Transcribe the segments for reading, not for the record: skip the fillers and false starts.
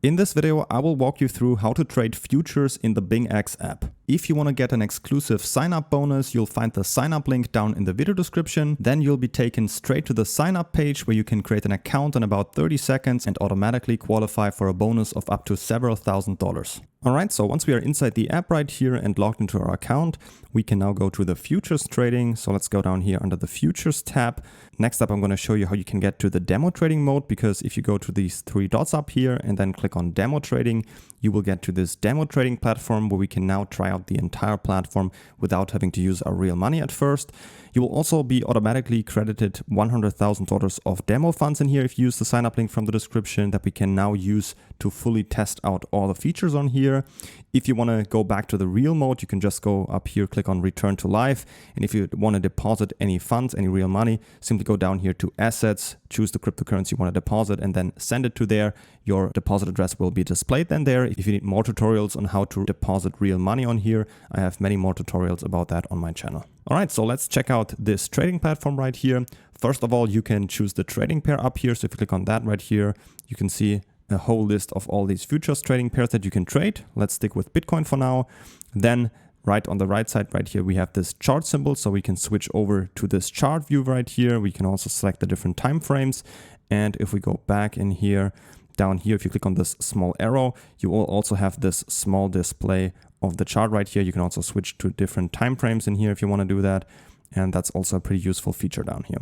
In this video, I will walk you through how to trade futures in the BingX app. If you want to get an exclusive sign-up bonus, you'll find the sign-up link down in the video description. Then you'll be taken straight to the sign-up page where you can create an account in about 30 seconds and automatically qualify for a bonus of up to several $1,000s. Alright, so once we are inside the app right here and logged into our account, we can now go to the futures trading. So let's go down here under the futures tab. Next up, I'm going to show you how you can get to the demo trading mode, because if you go to these three dots up here and then click on demo trading, you will get to this demo trading platform where we can now try out the entire platform without having to use our real money at first. You will also be automatically credited $100,000 of demo funds in here if you use the sign up link from the description that we can now use to fully test out all the features on here. If you want to go back to the real mode, you can just go up here, click on return to live. And if you want to deposit any funds, any real money, simply go down here to assets, choose the cryptocurrency you want to deposit and then send it to there. Your deposit address will be displayed then there. If you need more tutorials on how to deposit real money on here, I have many more tutorials about that on my channel. All right, so let's check out this trading platform right here. First of all, you can choose the trading pair up here. So if you click on that right here, you can see a whole list of all these futures trading pairs that you can trade. Let's stick with Bitcoin for now. Then right on the right side right here, we have this chart symbol. So we can switch over to this chart view right here. We can also select the different time frames. And if we go back in here, down here, if you click on this small arrow, you will also have this small display of the chart right here. You can also switch to different time frames in here if you want to do that. And that's also a pretty useful feature down here.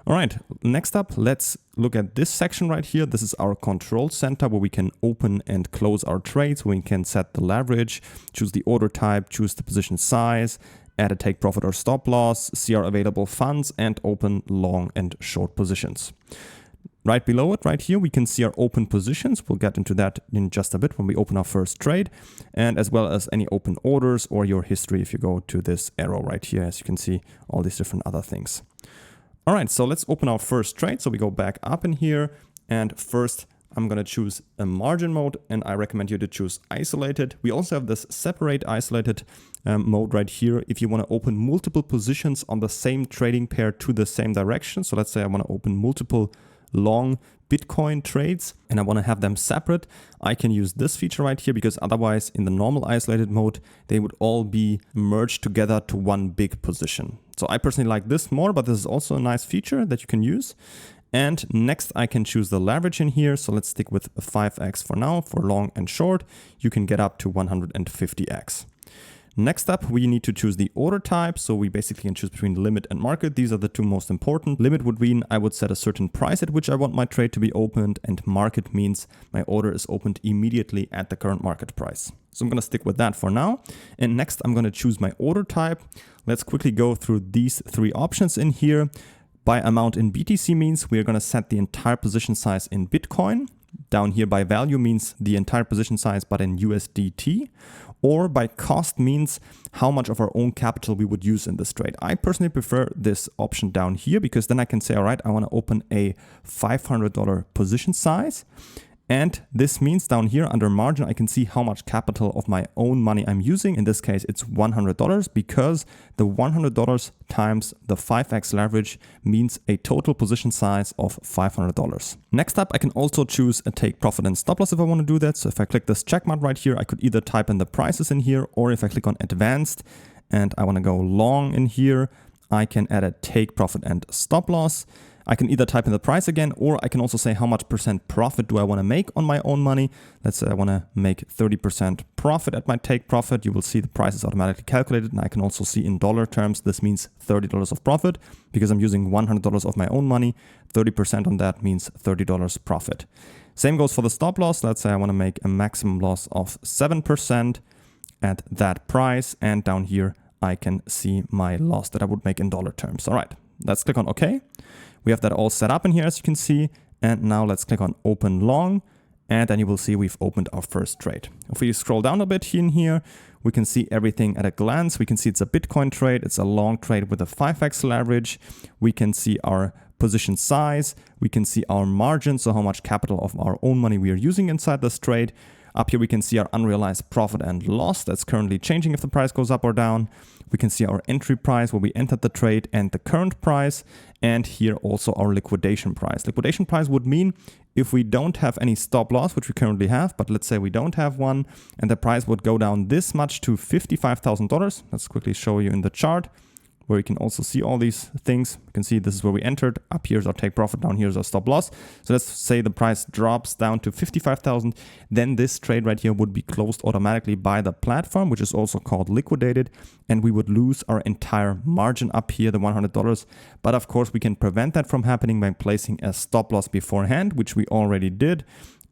All right, next up, let's look at this section right here. This is our control center where we can open and close our trades. We can set the leverage, choose the order type, choose the position size, add a take profit or stop loss, see our available funds, and open long and short positions. Right below it, right here, we can see our open positions. We'll get into that in just a bit when we open our first trade, and as well as any open orders or your history if you go to this arrow right here. As you can see, all these different other things. All right, so let's open our first trade. So we go back up in here, and first I'm going to choose a margin mode, and I recommend you to choose isolated. We also have this separate isolated mode right here if you want to open multiple positions on the same trading pair to the same direction. So let's say I want to open multiple long Bitcoin trades and I want to have them separate. I can use this feature right here, because otherwise in the normal isolated mode, they would all be merged together to one big position. So I personally like this more, but this is also a nice feature that you can use. And next I can choose the leverage in here. So let's stick with 5x for now. For long and short, you can get up to 150x. Next up, we need to choose the order type. So we basically can choose between limit and market. These are the two most important. Limit would mean I would set a certain price at which I want my trade to be opened, and market means my order is opened immediately at the current market price. So I'm going to stick with that for now. And next I'm going to choose my order type. Let's quickly go through these three options in here. By amount in BTC means we are going to set the entire position size in Bitcoin. Down here by value means the entire position size but in USDT. Or by cost means how much of our own capital we would use in this trade. I personally prefer this option down here, because then I can say, all right, I want to open a $500 position size. And this means down here under margin, I can see how much capital of my own money I'm using. In this case, it's $100, because the $100 times the 5x leverage means a total position size of $500. Next up, I can also choose a take profit and stop loss if I want to do that. So if I click this check mark right here, I could either type in the prices in here, or if I click on advanced and I want to go long in here, I can add a take profit and stop loss. I can either type in the price again, or I can also say how much percent profit do I want to make on my own money. Let's say I want to make 30% profit at my take profit. You will see the price is automatically calculated, and I can also see in dollar terms, this means $30 of profit, because I'm using $100 of my own money. 30% on that means $30 profit. Same goes for the stop loss. Let's say I want to make a maximum loss of 7% at that price, and down here I can see my loss that I would make in dollar terms. All right, let's click on OK. We have that all set up in here, as you can see. And now let's click on open long. And then you will see we've opened our first trade. If we scroll down a bit in here, we can see everything at a glance. We can see it's a Bitcoin trade. It's a long trade with a 5x leverage. We can see our position size. We can see our margin, so how much capital of our own money we are using inside this trade. Up here we can see our unrealized profit and loss. That's currently changing if the price goes up or down. We can see our entry price where we entered the trade and the current price. And here also our liquidation price. Liquidation price would mean if we don't have any stop loss, which we currently have, but let's say we don't have one, and the price would go down this much to $55,000. Let's quickly show you in the chart, where you can also see all these things. You can see this is where we entered. Up here's our take profit, down here's our stop loss. So let's say the price drops down to 55,000, then this trade right here would be closed automatically by the platform, which is also called liquidated, and we would lose our entire margin up here, the $100. But of course we can prevent that from happening by placing a stop loss beforehand, which we already did.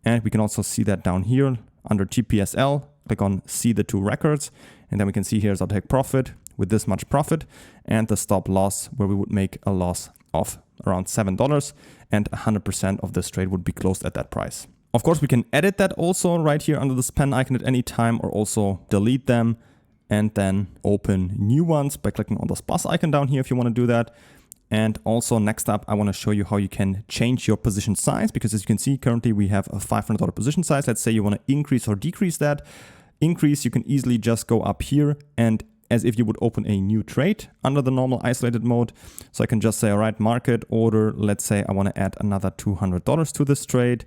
And we can also see that down here under TPSL, click on see the two records, and then we can see here's our take profit with this much profit and the stop loss where we would make a loss of around $7 and 100% of this trade would be closed at that price. Of course, we can edit that also right here under this pen icon at any time or also delete them and then open new ones by clicking on this plus icon down here if you want to do that. And also next up, I want to show you how you can change your position size because as you can see, currently we have a $500 position size. Let's say you want to increase or decrease that. Increase, you can easily just go up here and as if you would open a new trade under the normal isolated mode. So I can just say, all right, market order. Let's say I want to add another $200 to this trade.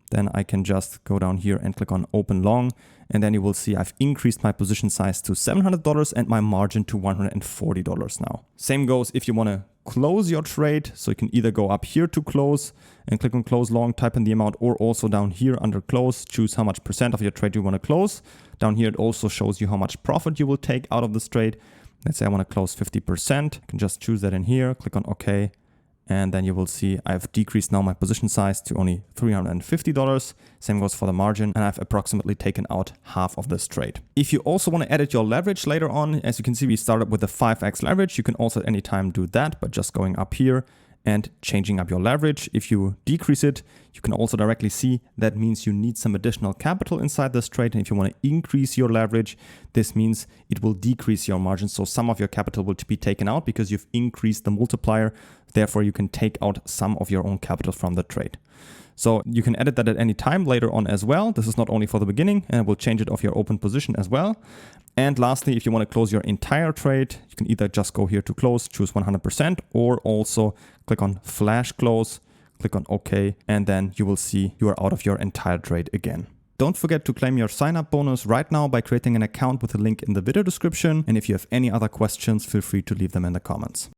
Then I can just go down here and click on open long. And then you will see I've increased my position size to $700 and my margin to $140 now. Same goes if you want to close your trade. So you can either go up here to close and click on close long, type in the amount, or also down here under close, choose how much percent of your trade you want to close. Down here, it also shows you how much profit you will take out of this trade. Let's say I want to close 50%. You can just choose that in here, click on OK. And then you will see I've decreased now my position size to only $350. Same goes for the margin. And I've approximately taken out half of this trade. If you also want to edit your leverage later on, as you can see, we started with the 5x leverage. You can also at any time do that, but just going up here and changing up your leverage. If you decrease it, you can also directly see that means you need some additional capital inside this trade. And if you want to increase your leverage, this means it will decrease your margin. So some of your capital will be taken out because you've increased the multiplier. Therefore, you can take out some of your own capital from the trade. So you can edit that at any time later on as well. This is not only for the beginning, and we'll change it off your open position as well. And lastly, if you want to close your entire trade, you can either just go here to close, choose 100%, or also click on flash close, click on OK, and then you will see you are out of your entire trade again. Don't forget to claim your sign-up bonus right now by creating an account with a link in the video description. And if you have any other questions, feel free to leave them in the comments.